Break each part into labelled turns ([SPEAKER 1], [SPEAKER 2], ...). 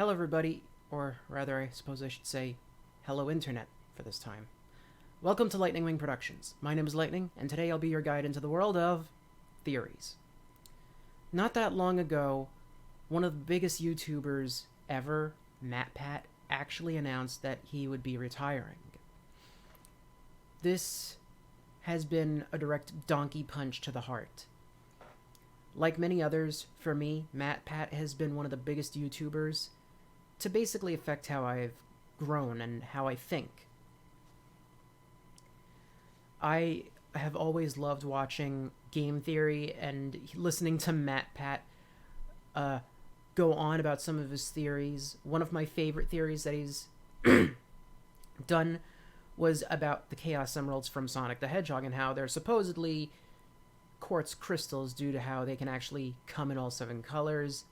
[SPEAKER 1] Hello, everybody, or rather, I suppose I should say, hello, Internet, for this time. Welcome to Lightning Wing Productions. My name is Lightning, and today I'll be your guide into the world of theories. Not that long ago, one of the biggest YouTubers ever, Matpat, actually announced that he would be retiring. This has been a direct donkey punch to the heart. Like many others, for me, Matpat has been one of the biggest YouTubers to basically affect how I've grown and how I think. I have always loved watching game theory and listening to Matpat go on about some of his theories. One of my favorite theories that he's done was about the Chaos Emeralds from Sonic the Hedgehog and how they're supposedly quartz crystals due to how they can actually come in all 7 colors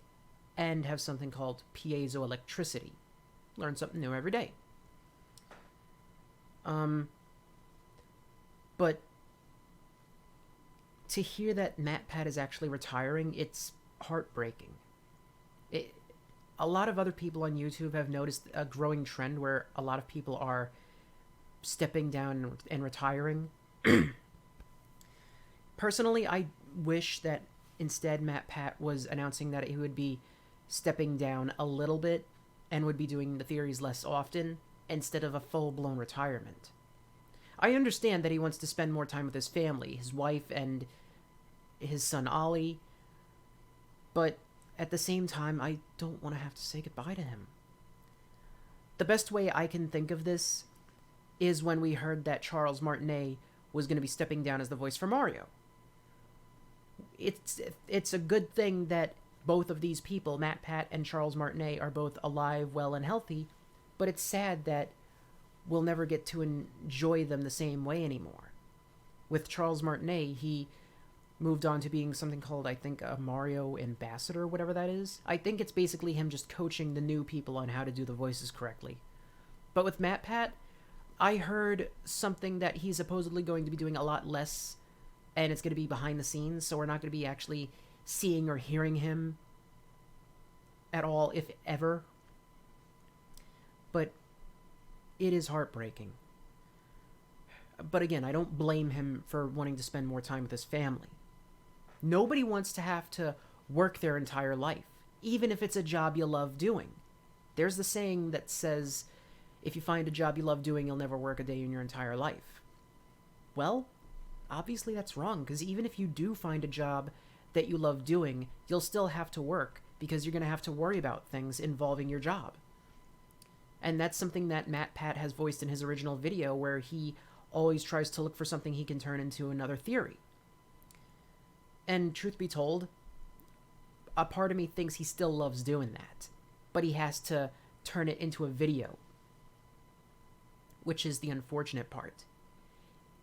[SPEAKER 1] and have something called piezoelectricity. Learn something new every day. But to hear that Matpat is actually retiring, it's heartbreaking. A lot of other people on YouTube have noticed a growing trend where a lot of people are stepping down and retiring. Personally, I wish that instead Matpat was announcing that he would be stepping down a little bit and would be doing the theories less often instead of a full-blown retirement. I understand that he wants to spend more time with his family, his wife and his son Ollie, but at the same time, I don't want to have to say goodbye to him. The best way I can think of this is when we heard that Charles Martinet was going to be stepping down as the voice for Mario. It's a good thing that both of these people, Matpat and Charles Martinet, are both alive, well, and healthy, but it's sad that we'll never get to enjoy them the same way anymore. With Charles Martinet, he moved on to being something called, I think, a Mario ambassador, whatever that is. I think it's basically him just coaching the new people on how to do the voices correctly. But with Matpat, I heard something that he's supposedly going to be doing a lot less, and it's going to be behind the scenes, so we're not going to be actually seeing or hearing him at all, if ever. But it is heartbreaking. But again, I don't blame him for wanting to spend more time with his family. Nobody wants to have to work their entire life, even if it's a job you love doing. There's the saying that says, if you find a job you love doing, you'll never work a day in your entire life. Well, obviously that's wrong, because even if you do find a job that you love doing, you'll still have to work, because you're going to have to worry about things involving your job. And that's something that Matpat has voiced in his original video, where he always tries to look for something he can turn into another theory. And truth be told, a part of me thinks he still loves doing that, but he has to turn it into a video, which is the unfortunate part.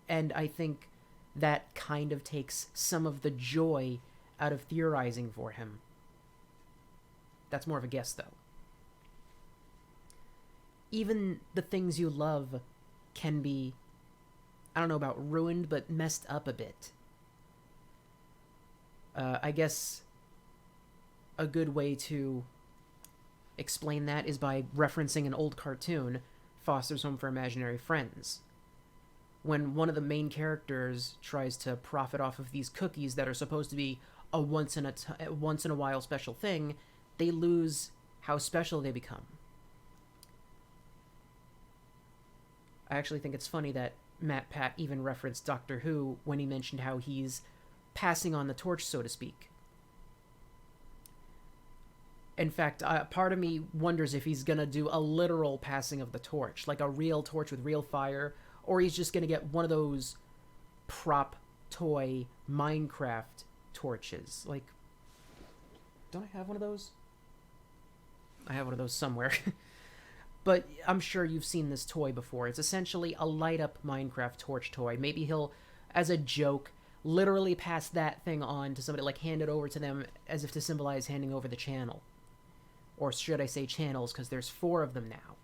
[SPEAKER 1] And I think that kind of takes some of the joy out of theorizing for him. That's more of a guess, though. Even the things you love can be, I don't know about ruined, but messed up a bit. I guess a good way to explain that is by referencing an old cartoon, Foster's Home for Imaginary Friends. When one of the main characters tries to profit off of these cookies that are supposed to be a once in a while special thing, they lose how special they become. I actually think it's funny that Matpat even referenced Doctor Who when he mentioned how he's passing on the torch, so to speak. In fact, part of me wonders if he's gonna do a literal passing of the torch, like a real torch with real fire, or he's just gonna get one of those prop toy Minecraft torches. Like, don't I have one of those? I have one of those somewhere. But I'm sure you've seen this toy before. It's essentially a light-up Minecraft torch toy. Maybe he'll, as a joke, literally pass that thing on to somebody, like hand it over to them as if to symbolize handing over the channel. Or should I say channels, because there's 4 of them now.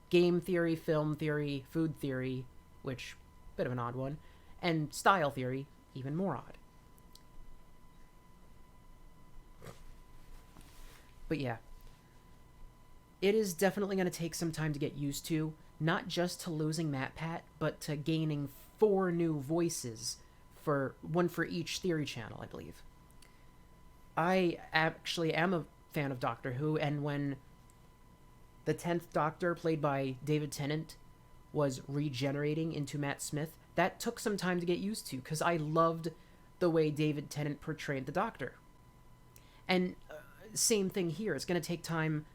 [SPEAKER 1] Game theory, film theory, food theory, which, bit of an odd one, and style theory, even more odd. But yeah, it is definitely going to take some time to get used to, not just to losing Matpat, but to gaining 4 new voices, for one for each theory channel, I believe. I actually am a fan of Doctor Who, and when the 10th Doctor, played by David Tennant, was regenerating into Matt Smith, that took some time to get used to, because I loved the way David Tennant portrayed the Doctor. And same thing here. It's going to take time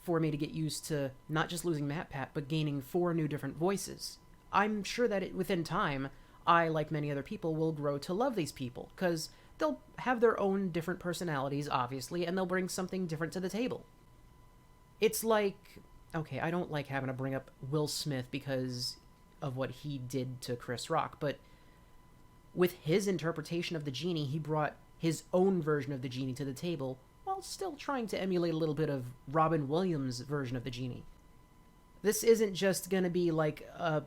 [SPEAKER 1] for me to get used to not just losing Matpat, but gaining 4 new different voices. I'm sure that within time, I, like many other people, will grow to love these people, because they'll have their own different personalities, obviously, and they'll bring something different to the table. It's like, okay, I don't like having to bring up Will Smith because of what he did to Chris Rock, but with his interpretation of the genie, he brought his own version of the genie to the table, while still trying to emulate a little bit of Robin Williams' version of the genie. This isn't just going to be like a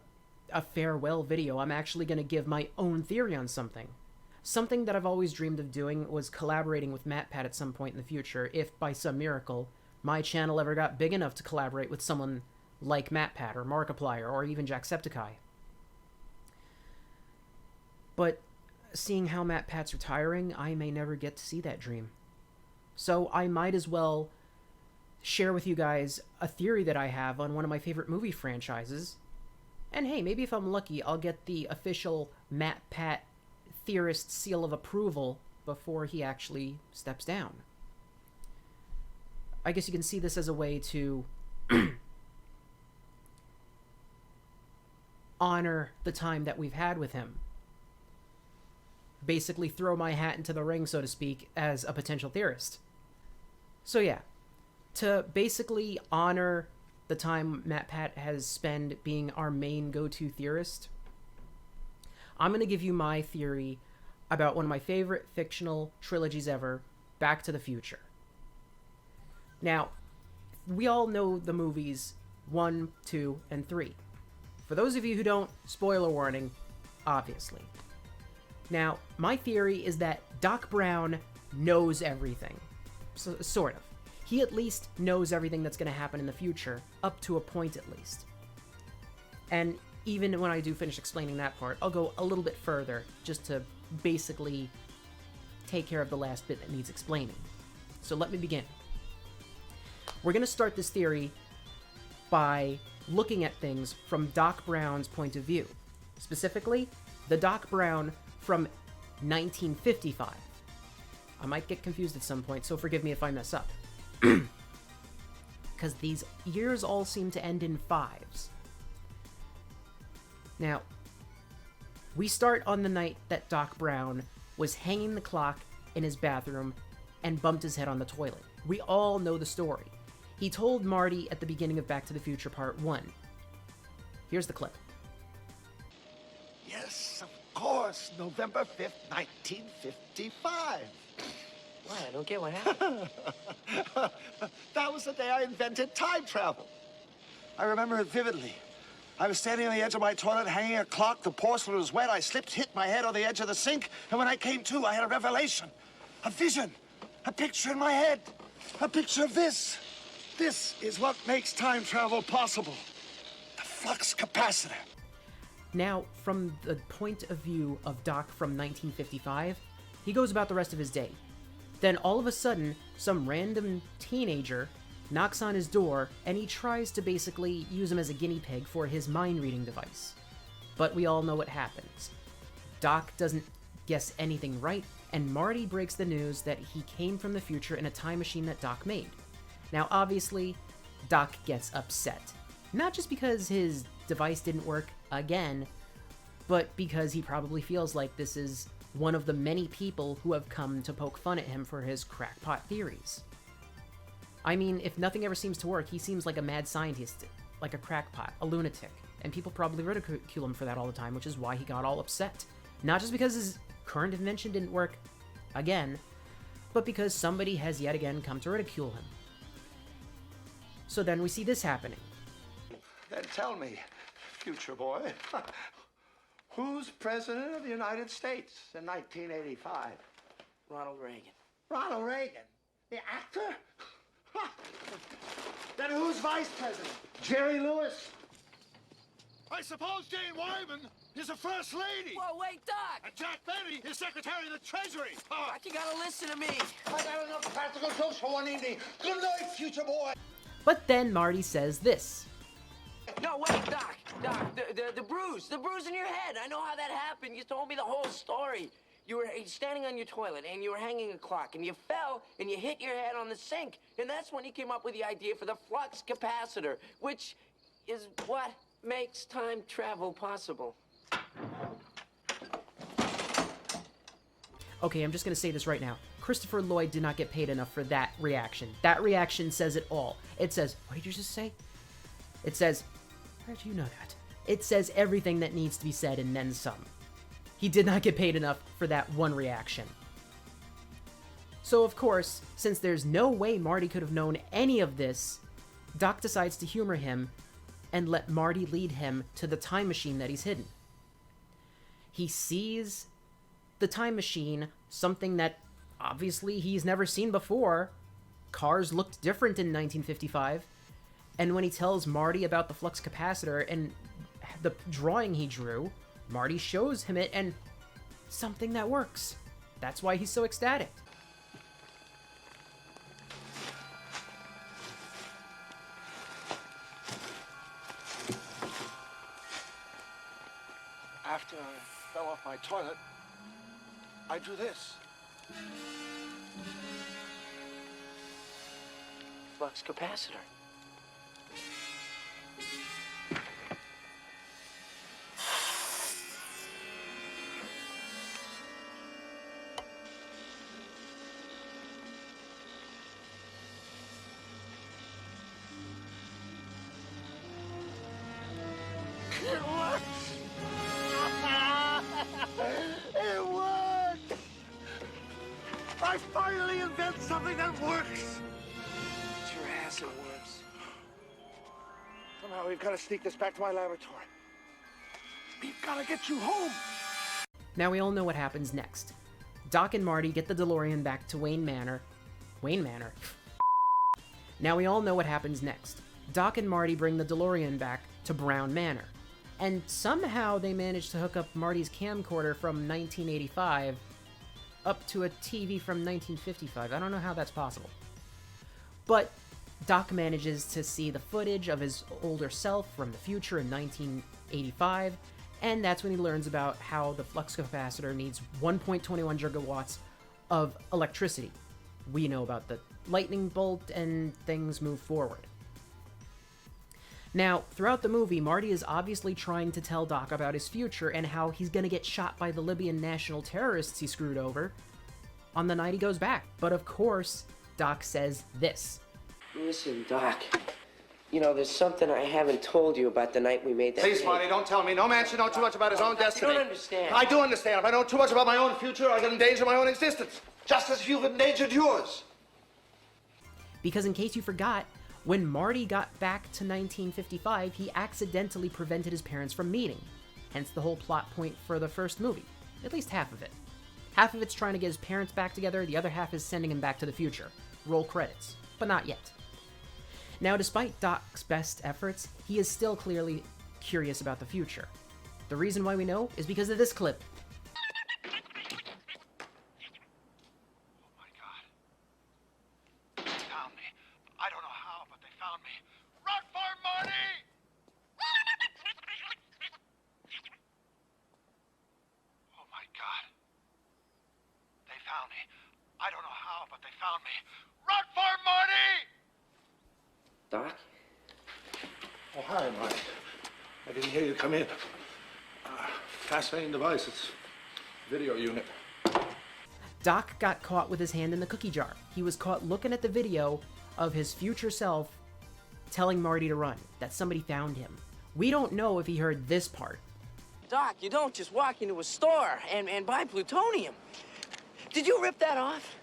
[SPEAKER 1] farewell video. I'm actually going to give my own theory on something. Something that I've always dreamed of doing was collaborating with Matpat at some point in the future, if by some miracle my channel ever got big enough to collaborate with someone like Matpat or Markiplier or even Jacksepticeye. But seeing how Matpat's retiring, I may never get to see that dream. So I might as well share with you guys a theory that I have on one of my favorite movie franchises. And hey, maybe if I'm lucky, I'll get the official Matpat theorist seal of approval before he actually steps down. I guess you can see this as a way to honor the time that we've had with him. Basically throw my hat into the ring, so to speak, as a potential theorist. So yeah, to basically honor the time Matpat has spent being our main go-to theorist, I'm going to give you my theory about one of my favorite fictional trilogies ever, Back to the Future. Now, we all know the movies 1, 2, and 3. For those of you who don't, spoiler warning, obviously. Now, my theory is that Doc Brown knows everything. So, sort of. He at least knows everything that's going to happen in the future, up to a point at least. And even when I do finish explaining that part, I'll go a little bit further, just to basically take care of the last bit that needs explaining. So let me begin. We're going to start this theory by looking at things from Doc Brown's point of view. Specifically, the Doc Brown from 1955. I might get confused at some point, so forgive me if I mess up. Because these years all seem to end in 5s. Now, we start on the night that Doc Brown was hanging the clock in his bathroom and bumped his head on the toilet. We all know the story. He told Marty at the beginning of Back to the Future Part 1. Here's the clip.
[SPEAKER 2] Yes, of course, November 5th, 1955.
[SPEAKER 3] Why? I don't get what happened.
[SPEAKER 2] That was the day I invented time travel. I remember it vividly. I was standing on the edge of my toilet, hanging a clock. The porcelain was wet. I slipped, hit my head on the edge of the sink, and when I came to, I had a revelation, a vision, a picture in my head, a picture of this. This is what makes time travel possible. The flux capacitor.
[SPEAKER 1] Now, from the point of view of Doc from 1955, he goes about the rest of his day. Then all of a sudden, some random teenager knocks on his door, and he tries to basically use him as a guinea pig for his mind-reading device. But we all know what happens. Doc doesn't guess anything right, and Marty breaks the news that he came from the future in a time machine that Doc made. Now, obviously, Doc gets upset. Not just because his device didn't work again, but because he probably feels like this is one of the many people who have come to poke fun at him for his crackpot theories. I mean, if nothing ever seems to work, he seems like a mad scientist, like a crackpot, a lunatic, and people probably ridicule him for that all the time, which is why he got all upset. Not just because his current invention didn't work again, but because somebody has yet again come to ridicule him. So then we see this happening.
[SPEAKER 2] Then tell me, future boy, who's president of the United States in 1985?
[SPEAKER 3] Ronald Reagan.
[SPEAKER 2] Ronald Reagan? The actor? Then who's vice president? Jerry Lewis?
[SPEAKER 4] I suppose Jane Wyman is the first lady.
[SPEAKER 3] Whoa, wait, Doc!
[SPEAKER 4] And Jack Benny is Secretary of the Treasury.
[SPEAKER 3] Doc, you gotta listen to me.
[SPEAKER 2] I got enough practical jokes for one evening. Good night, future boy.
[SPEAKER 1] But then Marty says this.
[SPEAKER 3] No, wait, Doc. Doc, the bruise in your head. I know how that happened. You told me the whole story. You were standing on your toilet, and you were hanging a clock, and you fell, and you hit your head on the sink. And that's when you came up with the idea for the flux capacitor, which is what makes time travel possible.
[SPEAKER 1] Okay, I'm just going to say this right now. Christopher Lloyd did not get paid enough for that reaction. That reaction says it all. It says, what did you just say? It says, where do you know that? It says everything that needs to be said and then some. He did not get paid enough for that one reaction. So of course, since there's no way Marty could have known any of this, Doc decides to humor him and let Marty lead him to the time machine that he's hidden. He sees the time machine, something that obviously he's never seen before. Cars looked different in 1955. And when he tells Marty about the flux capacitor and the drawing he drew, Marty shows him it and something that works. That's why he's so ecstatic.
[SPEAKER 2] After I fell off my toilet, I drew this.
[SPEAKER 3] Flux capacitor.
[SPEAKER 2] It works! It works! I finally invented something that works!
[SPEAKER 3] It's your ass, it works.
[SPEAKER 2] Somehow we've got to sneak this back to my laboratory. We've got to get you home!
[SPEAKER 1] Now we all know what happens next. Doc and Marty get the DeLorean back to Wayne Manor. Wayne Manor? Now we all know what happens next. Doc and Marty bring the DeLorean back to Brown Manor. And somehow they manage to hook up Marty's camcorder from 1985 up to a TV from 1955. I don't know how that's possible. But Doc manages to see the footage of his older self from the future in 1985, and that's when he learns about how the flux capacitor needs 1.21 gigawatts of electricity. We know about the lightning bolt, and things move forward. Now, throughout the movie, Marty is obviously trying to tell Doc about his future and how he's gonna get shot by the Libyan national terrorists he screwed over on the night he goes back. But of course, Doc says this.
[SPEAKER 3] Listen, Doc. You know, there's something I haven't told you about the night we made that
[SPEAKER 2] Please,
[SPEAKER 3] tape.
[SPEAKER 2] Marty, don't tell me. No man should know too much about his own destiny.
[SPEAKER 3] You don't understand.
[SPEAKER 2] I do understand. If I know too much about my own future, I can endanger my own existence. Just as you've endangered yours.
[SPEAKER 1] Because in case you forgot, when Marty got back to 1955, he accidentally prevented his parents from meeting. Hence the whole plot point for the first movie. At least half of it. Half of it's trying to get his parents back together, the other half is sending him back to the future. Roll credits. But not yet. Now, despite Doc's best efforts, he is still clearly curious about the future. The reason why we know is because of this clip.
[SPEAKER 2] I don't know how, but they found me. Run for it, Marty!
[SPEAKER 3] Doc?
[SPEAKER 2] Oh, hi, Marty. I didn't hear you come in. Fascinating device. It's video unit.
[SPEAKER 1] Doc got caught with his hand in the cookie jar. He was caught looking at the video of his future self telling Marty to run, that somebody found him. We don't know if he heard this part.
[SPEAKER 3] Doc, you don't just walk into a store and buy plutonium. Did you rip that off?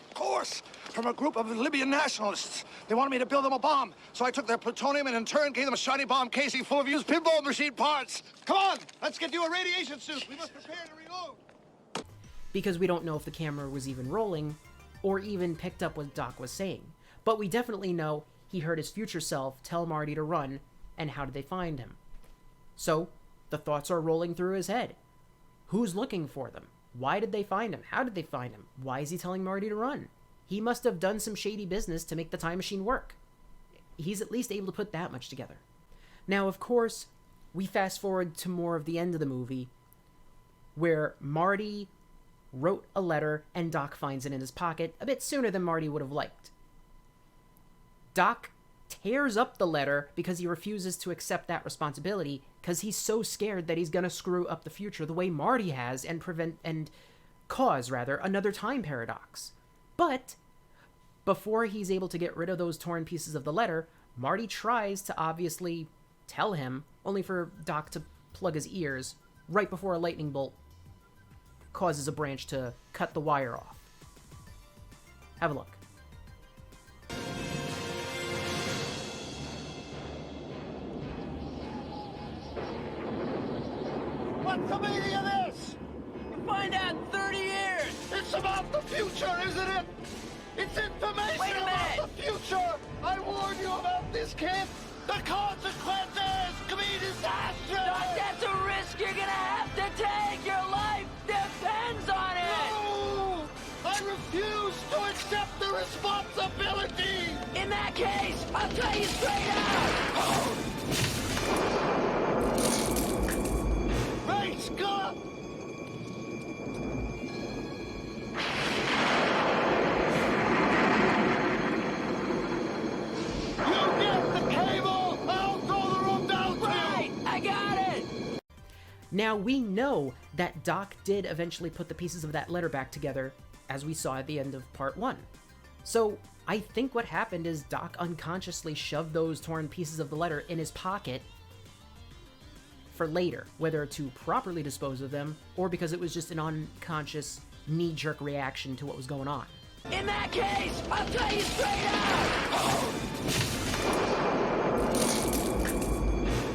[SPEAKER 2] Of course, from a group of Libyan nationalists. They wanted me to build them a bomb, so I took their plutonium and in turn gave them a shiny bomb casing full of used pinball machine parts. Come on, let's get you a radiation suit. We must prepare to reload.
[SPEAKER 1] Because we don't know if the camera was even rolling, or even picked up what Doc was saying. But we definitely know he heard his future self tell Marty to run, and how did they find him? So, the thoughts are rolling through his head. Who's looking for them? Why did they find him? How did they find him? Why is he telling Marty to run? He must have done some shady business to make the time machine work. He's at least able to put that much together. Now, of course, we fast forward to more of the end of the movie, where Marty wrote a letter and Doc finds it in his pocket a bit sooner than Marty would have liked. Doc tears up the letter because he refuses to accept that responsibility because he's so scared that he's going to screw up the future the way Marty has and cause another time paradox. But before he's able to get rid of those torn pieces of the letter, Marty tries to obviously tell him, only for Doc to plug his ears right before a lightning bolt causes a branch to cut the wire off. Have a look.
[SPEAKER 2] What's the meaning of this?
[SPEAKER 3] Find out in 30 years!
[SPEAKER 2] It's about the future, isn't it? It's information
[SPEAKER 3] Wait a
[SPEAKER 2] about
[SPEAKER 3] minute!
[SPEAKER 2] the future! I warned you about this, kid! The consequences could be disastrous!
[SPEAKER 3] Doc, that's a risk you're gonna have to take! Your life depends on it!
[SPEAKER 2] No! I refuse to accept the responsibility!
[SPEAKER 3] In that case, I'll tell you straight out!
[SPEAKER 2] Great Scott! You get the cable! I'll throw the room down to you!
[SPEAKER 3] Right! I got it!
[SPEAKER 1] Now, we know that Doc did eventually put the pieces of that letter back together, as we saw at the end of part 1. So, I think what happened is Doc unconsciously shoved those torn pieces of the letter in his pocket for later, whether to properly dispose of them, or because it was just an unconscious, knee-jerk reaction to what was going on.
[SPEAKER 3] In that case, I'll tell you straight out!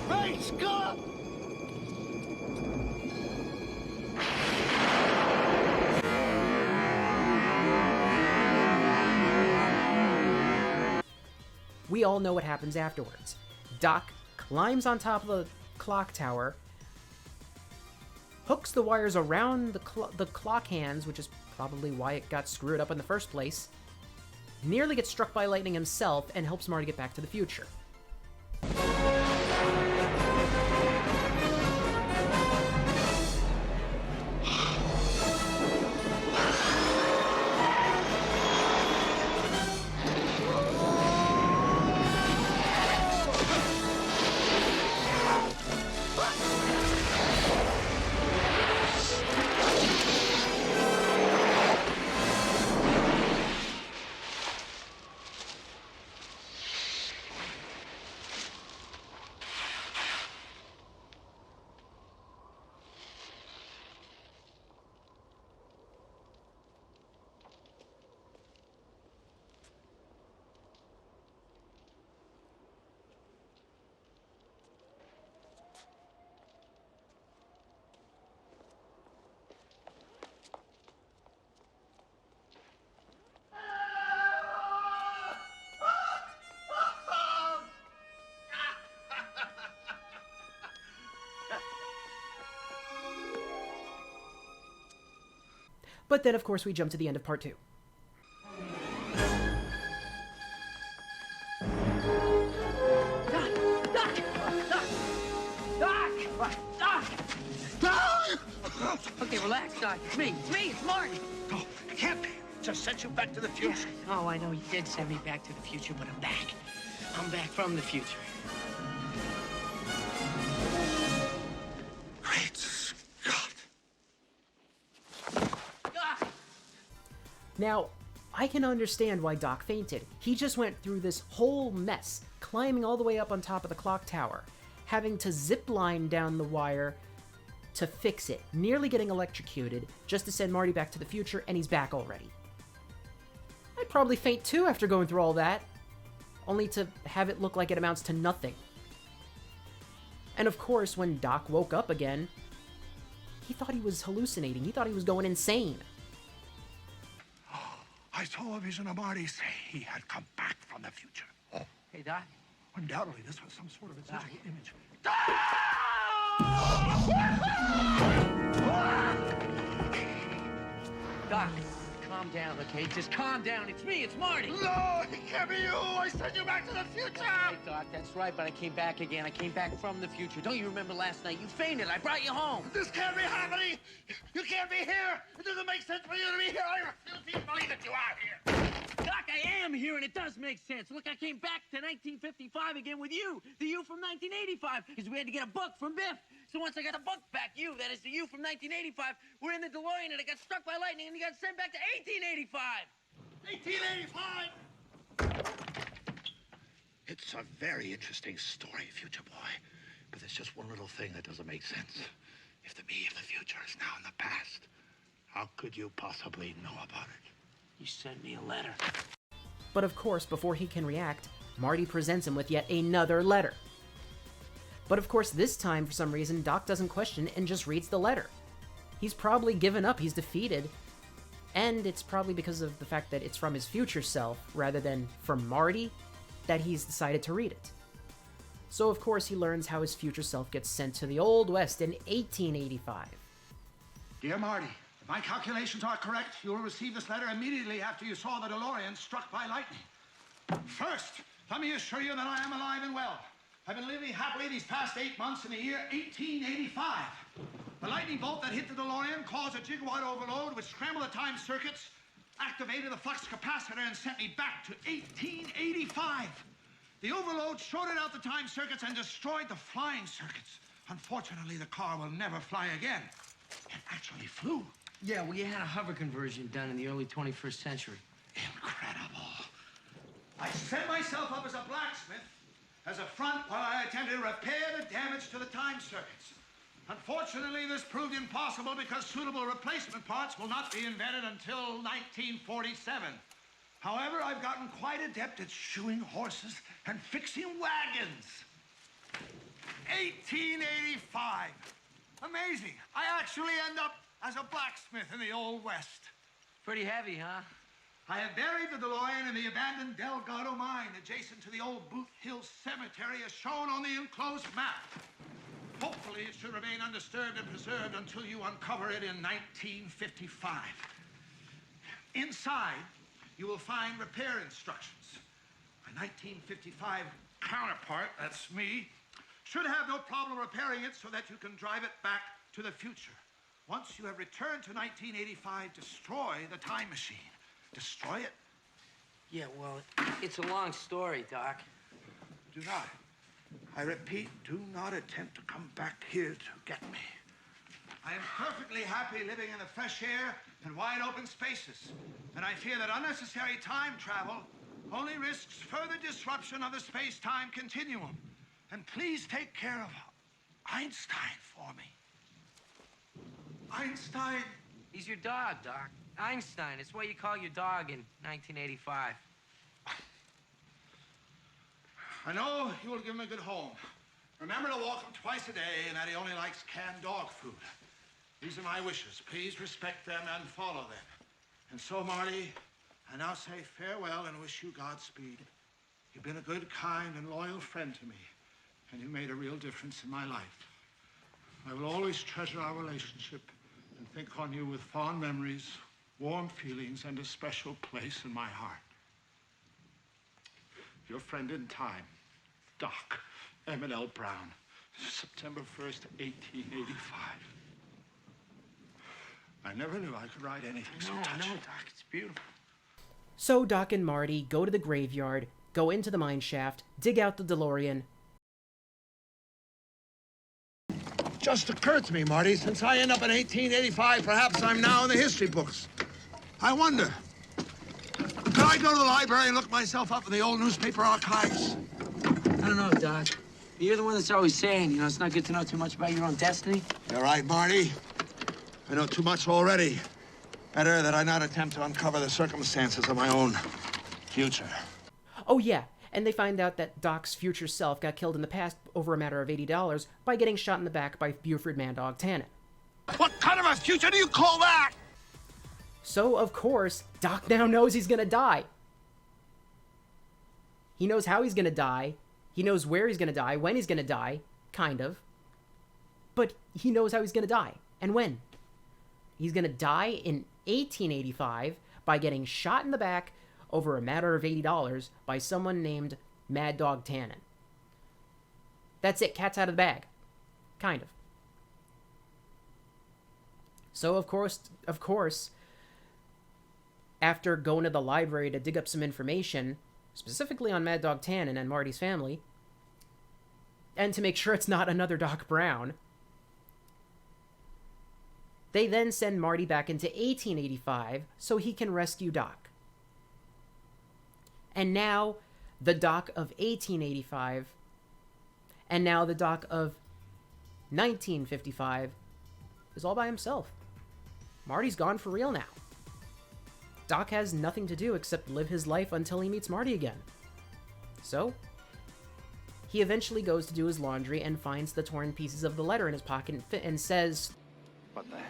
[SPEAKER 2] Great Scott!
[SPEAKER 1] We all know what happens afterwards. Doc climbs on top of the clock tower, hooks the wires around the clock hands, which is probably why it got screwed up in the first place, nearly gets struck by lightning himself, and helps Marty get back to the future. But then, of course, we jump to the end of part 2.
[SPEAKER 3] Okay, relax, Doc. It's me. It's Marty.
[SPEAKER 2] Oh, it can't be. Just sent you back to the future.
[SPEAKER 3] Oh, I know you did send me back to the future, but I'm back. I'm back from the future.
[SPEAKER 2] Great Scott.
[SPEAKER 3] Doc!
[SPEAKER 1] Now, I can understand why Doc fainted. He just went through this whole mess, climbing all the way up on top of the clock tower, having to zip line down the wire to fix it, nearly getting electrocuted, just to send Marty back to the future, and he's back already. I'd probably faint too after going through all that, only to have it look like it amounts to nothing. And of course, when Doc woke up again, he thought he was hallucinating. He thought he was going insane.
[SPEAKER 2] I saw a vision of Marty say he had come back from the future.
[SPEAKER 3] Hey, Doc.
[SPEAKER 2] Undoubtedly, this was some sort of a digital image.
[SPEAKER 3] Doc, calm down, okay? Just calm down. It's me, it's Marty.
[SPEAKER 2] No, it can't be you. I sent you back to the future.
[SPEAKER 3] Hey, Doc, that's right, but I came back again. I came back from the future. Don't you remember last night? You fainted. I brought you home.
[SPEAKER 2] This can't be happening. You can't be here. It doesn't make sense for you to be here. I refuse to believe that you are here.
[SPEAKER 3] Doc, I am here, and it does make sense. Look, I came back to 1955 again with you, the you from 1985, because we had to get a book from Biff. So once I got the book back, you, that is the you from 1985, we're in the DeLorean, and it got struck by lightning, and you got sent back to 1885.
[SPEAKER 2] 1885. It's a very interesting story, future boy. But there's just one little thing that doesn't make sense. If the me of the future is now in the past, how could you possibly know about it?
[SPEAKER 3] You sent me a letter.
[SPEAKER 1] But of course, before he can react, Marty presents him with yet another letter. But of course, this time, for some reason, Doc doesn't question and just reads the letter. He's probably given up, he's defeated, and it's probably because of the fact that it's from his future self, rather than from Marty, that he's decided to read it. So of course, he learns how his future self gets sent to the Old West in 1885.
[SPEAKER 2] Dear Marty, if my calculations are correct, you will receive this letter immediately after you saw the DeLorean struck by lightning. First, let me assure you that I am alive and well. I've been living happily these past 8 months in the year 1885. The lightning bolt that hit the DeLorean caused a gigawatt overload, which scrambled the time circuits, activated the flux capacitor, and sent me back to 1885. The overload shorted out the time circuits and destroyed the flying circuits. Unfortunately, the car will never fly again. It actually flew.
[SPEAKER 3] Yeah, well, you had a hover conversion done in the early 21st century.
[SPEAKER 2] Incredible. I set myself up as a blacksmith as a front while I attempted to repair the damage to the time circuits. Unfortunately, this proved impossible because suitable replacement parts will not be invented until 1947. However, I've gotten quite adept at shoeing horses and fixing wagons. 1885. Amazing. I actually end up as a blacksmith in the Old West.
[SPEAKER 3] Pretty heavy, huh?
[SPEAKER 2] I have buried the DeLorean in the abandoned Delgado mine adjacent to the old Boot Hill Cemetery as shown on the enclosed map. Hopefully, it should remain undisturbed and preserved until you uncover it in 1955. Inside, you will find repair instructions. My 1955 counterpart, that's me, should have no problem repairing it so that you can drive it back to the future. Once you have returned to 1985, destroy the time machine. Destroy it?
[SPEAKER 3] Yeah, well, it's a long story, Doc.
[SPEAKER 2] Do not. I repeat, do not attempt to come back here to get me. I am perfectly happy living in the fresh air and wide open spaces. And I fear that unnecessary time travel only risks further disruption of the space-time continuum. And please take care of Einstein for me. Einstein.
[SPEAKER 3] He's your dog, Doc. Einstein. It's what you call your dog in 1985.
[SPEAKER 2] I know you will give him a good home. Remember to walk him twice a day and that he only likes canned dog food. These are my wishes. Please respect them and follow them. And so, Marty, I now say farewell and wish you Godspeed. You've been a good, kind, and loyal friend to me, and you made a real difference in my life. I will always treasure our relationship and think on you with fond memories, warm feelings, and a special place in my heart. Your friend in time, Doc Emmett L. Brown, September 1st, 1885. I never knew I could write anything so touching.
[SPEAKER 3] No, Doc, it's beautiful.
[SPEAKER 1] So Doc and Marty go to the graveyard, go into the mine shaft, dig out the DeLorean.
[SPEAKER 2] Just occurred to me, Marty, since I end up in 1885, perhaps I'm now in the history books. I wonder, could I go to the library and look myself up in the old newspaper archives?
[SPEAKER 3] I don't know, Doc. You're the one that's always saying, you know, it's not good to know too much about your own destiny.
[SPEAKER 2] You're right, Marty. I know too much already. Better that I not attempt to uncover the circumstances of my own future.
[SPEAKER 1] Oh yeah, and they find out that Doc's future self got killed in the past over a matter of $80 by getting shot in the back by Buford Mad Dog Tannen.
[SPEAKER 2] What kind of a future do you call that?
[SPEAKER 1] So, of course, Doc now knows he's gonna die. He knows how he's gonna die. He knows where he's gonna die, when he's gonna die, kind of. But he knows how he's gonna die, and when. He's gonna die in 1885 by getting shot in the back over a matter of $80 by someone named Mad Dog Tannen. That's it, cat's out of the bag. Kind of. So, of course, after going to the library to dig up some information, specifically on Mad Dog Tannen and Marty's family, and to make sure it's not another Doc Brown, they then send Marty back into 1885 so he can rescue Doc. And now, the Doc of 1885, and now the Doc of 1955 is all by himself. Marty's gone for real now. Doc has nothing to do except live his life until he meets Marty again. So, he eventually goes to do his laundry and finds the torn pieces of the letter in his pocket and says,
[SPEAKER 2] What the hell?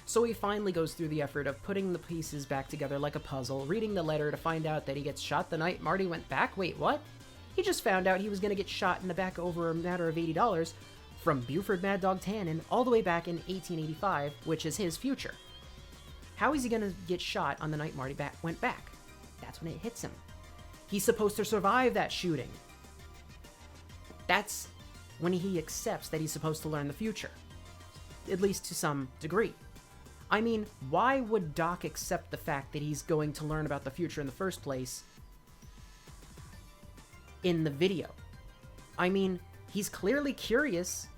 [SPEAKER 1] So he finally goes through the effort of putting the pieces back together like a puzzle, reading the letter to find out that he gets shot the night Marty went back. Wait, what? He just found out he was going to get shot in the back over a matter of $80 from Buford Mad Dog Tannen all the way back in 1885, which is his future. How is he going to get shot on the night Marty went back? That's when it hits him. He's supposed to survive that shooting. That's when he accepts that he's supposed to learn the future. At least to some degree. I mean, why would Doc accept the fact that he's going to learn about the future in the first place in the video? I mean, he's clearly curious.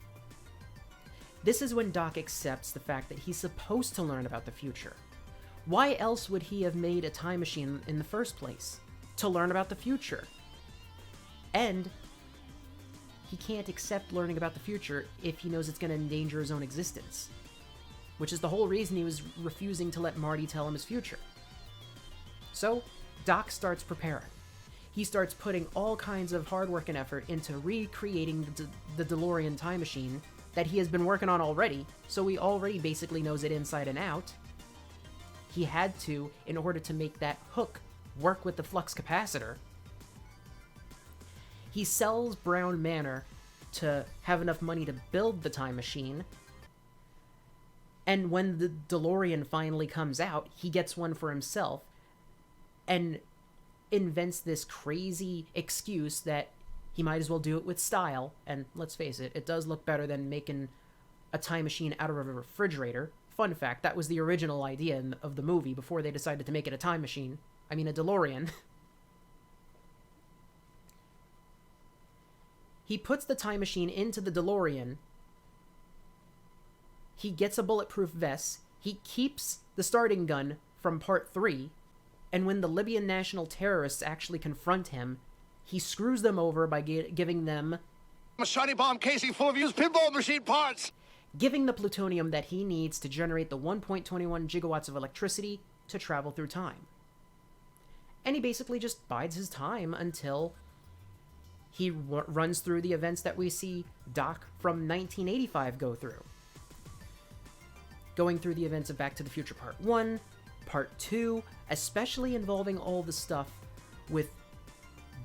[SPEAKER 1] This is when Doc accepts the fact that he's supposed to learn about the future. Why else would he have made a time machine in the first place? To learn about the future. And he can't accept learning about the future if he knows it's going to endanger his own existence. Which is the whole reason he was refusing to let Marty tell him his future. So, Doc starts preparing. He starts putting all kinds of hard work and effort into recreating the DeLorean time machine that he has been working on already, so he already basically knows it inside and out. He had to, in order to make that hook work with the flux capacitor. He sells Brown Manor to have enough money to build the time machine. And when the DeLorean finally comes out, he gets one for himself and invents this crazy excuse that he might as well do it with style. And let's face it, it does look better than making a time machine out of a refrigerator. Fun fact, that was the original idea of the movie before they decided to make it a time machine. I mean, a DeLorean. He puts the time machine into the DeLorean. He gets a bulletproof vest. He keeps the starting gun from Part 3. And when the Libyan national terrorists actually confront him, he screws them over by giving them
[SPEAKER 2] A shotty bomb casing full of used pinball machine parts.
[SPEAKER 1] Giving the plutonium that he needs to generate the 1.21 gigawatts of electricity to travel through time. And he basically just bides his time until he runs through the events that we see Doc from 1985 go through. Going through the events of Back to the Future Part 1, Part 2, especially involving all the stuff with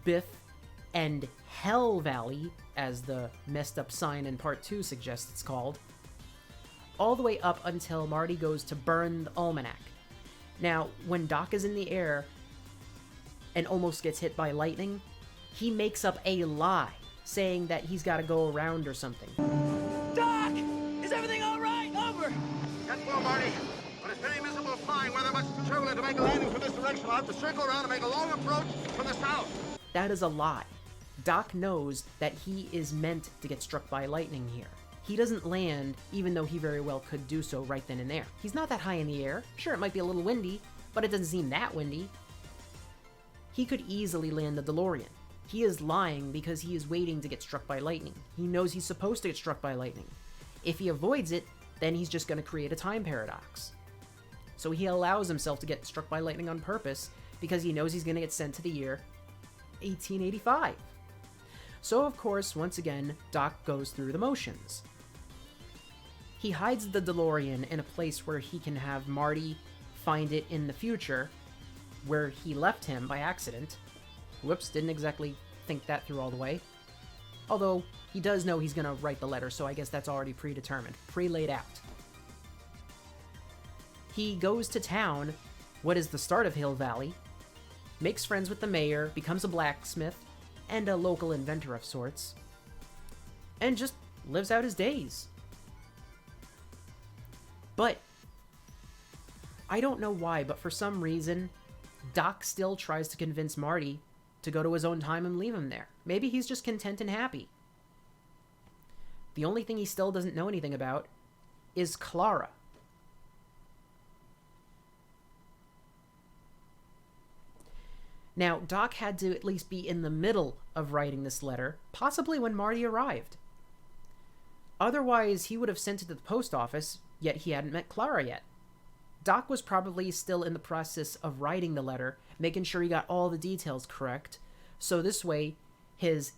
[SPEAKER 1] Biff and Hell Valley, as the messed up sign in Part 2 suggests it's called, all the way up until Marty goes to burn the almanac. Now, when Doc is in the air and almost gets hit by lightning, he makes up a lie, saying that he's got to go around or something.
[SPEAKER 3] Doc! Is everything all right? Over!
[SPEAKER 2] That's well, Marty. But it's very miserable flying weather, much too turbulent to make a landing from this direction. I'll have to circle around and make a long approach from the south.
[SPEAKER 1] That is a lie. Doc knows that he is meant to get struck by lightning here. He doesn't land, even though he very well could do so right then and there. He's not that high in the air. Sure, it might be a little windy, but it doesn't seem that windy. He could easily land the DeLorean. He is lying because he is waiting to get struck by lightning. He knows he's supposed to get struck by lightning. If he avoids it, then he's just going to create a time paradox. So he allows himself to get struck by lightning on purpose because he knows he's going to get sent to the year 1885. So, of course, once again, Doc goes through the motions. He hides the DeLorean in a place where he can have Marty find it in the future where he left him by accident. Whoops, didn't exactly think that through all the way. Although, he does know he's going to write the letter, so I guess that's already predetermined, pre-laid out. He goes to town, what is the start of Hill Valley, makes friends with the mayor, becomes a blacksmith, and a local inventor of sorts, and just lives out his days. But, I don't know why, but for some reason, Doc still tries to convince Marty to go to his own time and leave him there. Maybe he's just content and happy. The only thing he still doesn't know anything about is Clara. Now, Doc had to at least be in the middle of writing this letter, possibly when Marty arrived. Otherwise, he would have sent it to the post office, yet he hadn't met Clara yet. Doc was probably still in the process of writing the letter, making sure he got all the details correct, so this way his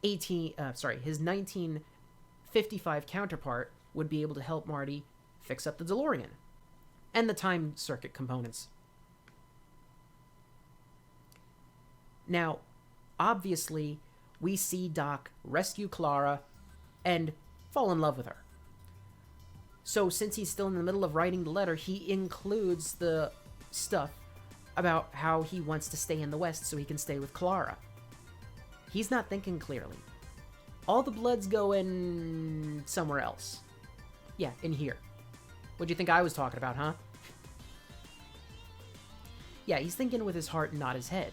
[SPEAKER 1] 1955 counterpart would be able to help Marty fix up the DeLorean and the time circuit components. Now, obviously, we see Doc rescue Clara and fall in love with her. So since he's still in the middle of writing the letter, he includes the stuff about how he wants to stay in the West so he can stay with Clara. He's not thinking clearly. All the blood's going somewhere else. Yeah, in here. What'd you think I was talking about, huh? Yeah, he's thinking with his heart and not his head.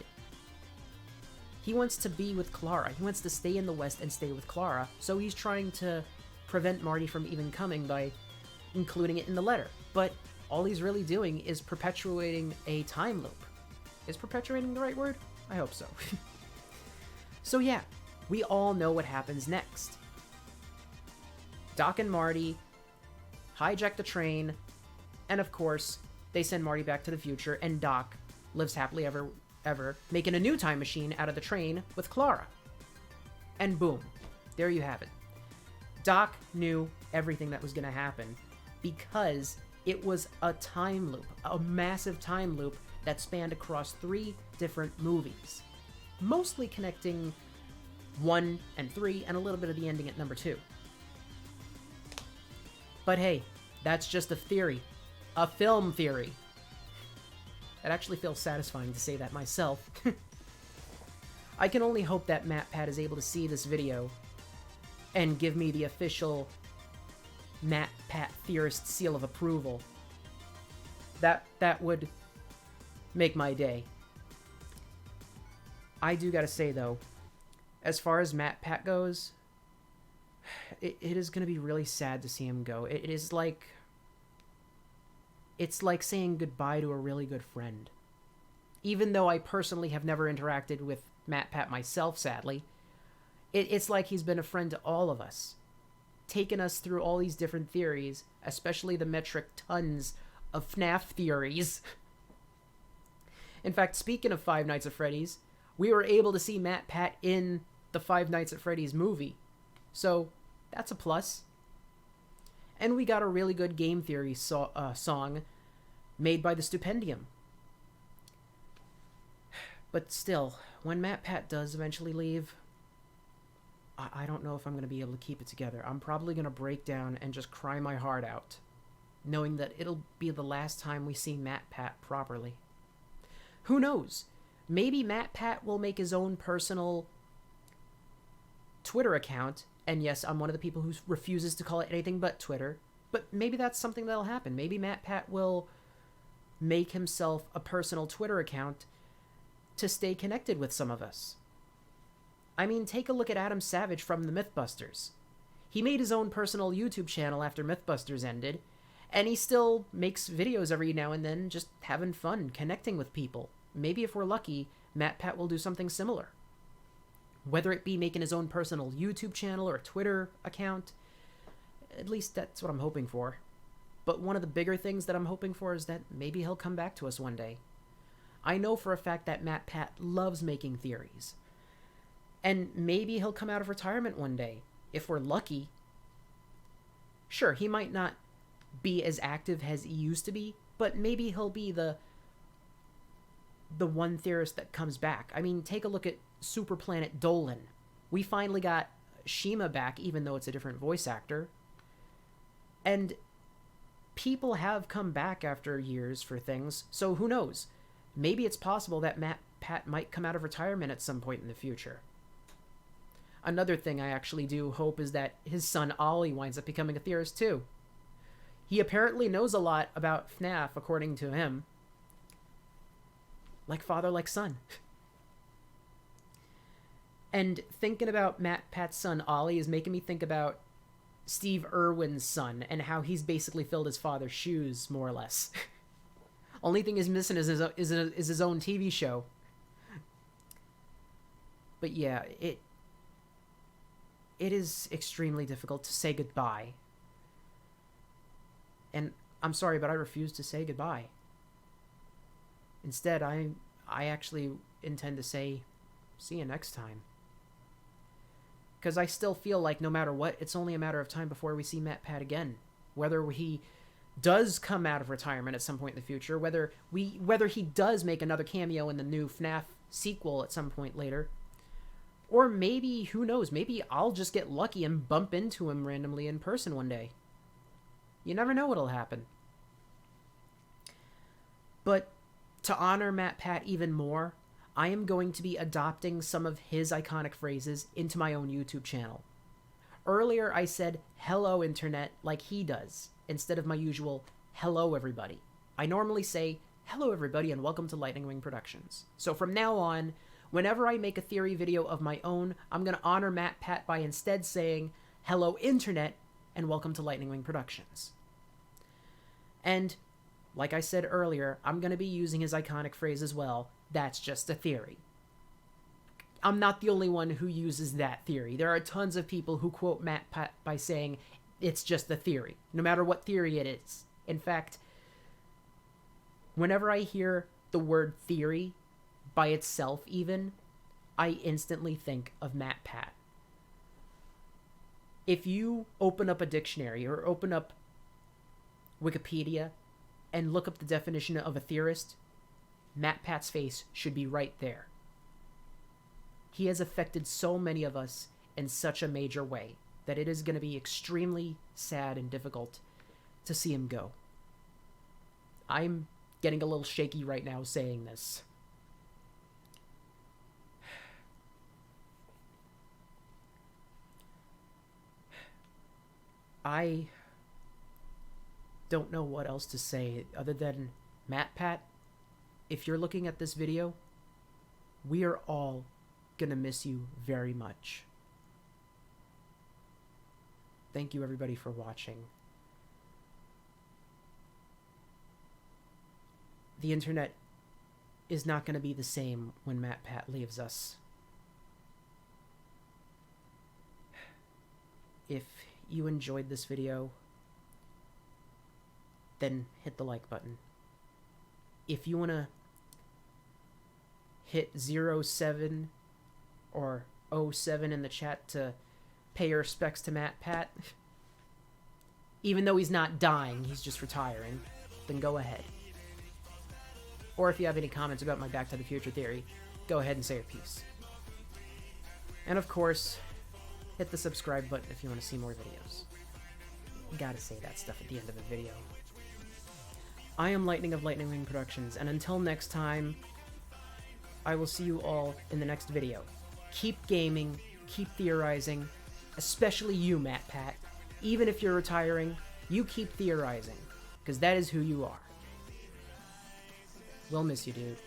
[SPEAKER 1] He wants to be with Clara. He wants to stay in the West and stay with Clara, so he's trying to prevent Marty from even coming by including it in the letter. But all he's really doing is perpetuating a time loop. Is perpetuating the right word? I hope so. So yeah, we all know what happens next. Doc and Marty hijack the train, and of course, they send Marty back to the future, and Doc lives happily ever, making a new time machine out of the train with Clara. And boom, there you have it. Doc knew everything that was going to happen because it was a time loop, a massive time loop that spanned across 3 different movies, mostly connecting 1 and 3 and a little bit of the ending at number 2. But hey, that's just a theory, a film theory. It actually feels satisfying to say that myself. I can only hope that Matpat is able to see this video and give me the official Matpat theorist seal of approval. That would make my day. I do gotta say though, as far as Matpat goes, it is gonna be really sad to see him go. It's like saying goodbye to a really good friend. Even though I personally have never interacted with Matpat myself, sadly, it's like he's been a friend to all of us, taken us through all these different theories, especially the metric tons of FNAF theories. In fact, speaking of Five Nights at Freddy's, we were able to see Matpat in the Five Nights at Freddy's movie, so that's a plus. And we got a really good game theory song made by the Stupendium. But still, when Matpat does eventually leave, I don't know if I'm going to be able to keep it together. I'm probably going to break down and just cry my heart out, knowing that it'll be the last time we see Matpat properly. Who knows? Maybe Matpat will make his own personal Twitter account. And yes, I'm one of the people who refuses to call it anything but Twitter. But maybe that's something that'll happen. Maybe Matpat will make himself a personal Twitter account to stay connected with some of us. I mean, take a look at Adam Savage from the Mythbusters. He made his own personal YouTube channel after Mythbusters ended, and he still makes videos every now and then just having fun, connecting with people. Maybe if we're lucky, Matpat will do something similar. Whether it be making his own personal YouTube channel or a Twitter account, at least that's what I'm hoping for. But one of the bigger things that I'm hoping for is that maybe he'll come back to us one day. I know for a fact that Matpat loves making theories. And maybe he'll come out of retirement one day, if we're lucky. Sure, he might not be as active as he used to be, But maybe he'll be the one theorist that comes back. I mean, take a look at Super Planet Dolan. We finally got Shima back, even though it's a different voice actor. And people have come back after years for things, so who knows? Maybe it's possible that Matpat might come out of retirement at some point in the future. Another thing I actually do hope is that his son Ollie winds up becoming a theorist too. He apparently knows a lot about FNAF, according to him. Like father, like son. And thinking about Matpat's son Ollie is making me think about Steve Irwin's son and how he's basically filled his father's shoes, more or less. Only thing he's missing is his own TV show. But yeah, it is extremely difficult to say goodbye. And I'm sorry, but I refuse to say goodbye. Instead, I actually intend to say, see you next time. Because I still feel like no matter what, it's only a matter of time before we see Matpat again. Whether he does come out of retirement at some point in the future, whether he does make another cameo in the new FNAF sequel at some point later, or maybe, who knows, maybe I'll just get lucky and bump into him randomly in person one day. You never know what'll happen. But to honor Matpat even more, I am going to be adopting some of his iconic phrases into my own YouTube channel. Earlier I said, hello internet, like he does, instead of my usual, hello everybody. I normally say, hello everybody and welcome to Lightning Wing Productions. So from now on, whenever I make a theory video of my own, I'm going to honor Matpat by instead saying, hello internet and welcome to Lightning Wing Productions. And, like I said earlier, I'm going to be using his iconic phrase as well, that's just a theory. I'm not the only one who uses that theory. There are tons of people who quote Matpat by saying, it's just a theory, no matter what theory it is. In fact, whenever I hear the word theory, by itself even, I instantly think of Matpat. If you open up a dictionary or open up Wikipedia and look up the definition of a theorist, Matpat's face should be right there. He has affected so many of us in such a major way that it is going to be extremely sad and difficult to see him go. I'm getting a little shaky right now saying this. I don't know what else to say other than, Matpat, if you're looking at this video, we are all gonna miss you very much. Thank you everybody for watching. The internet is not gonna be the same when Matpat leaves us. If you enjoyed this video, then hit the like button. If you want to hit 07 or 07 in the chat to pay your respects to Matpat, even though he's not dying, he's just retiring, then go ahead. Or if you have any comments about my Back to the Future theory, go ahead and say your piece. And of course, hit the subscribe button if you want to see more videos. Gotta say that stuff at the end of the video. I am Lightning of Lightning Wing Productions, and until next time, I will see you all in the next video. Keep gaming, keep theorizing, especially you, Matpat. Even if you're retiring, you keep theorizing, because that is who you are. We'll miss you, dude.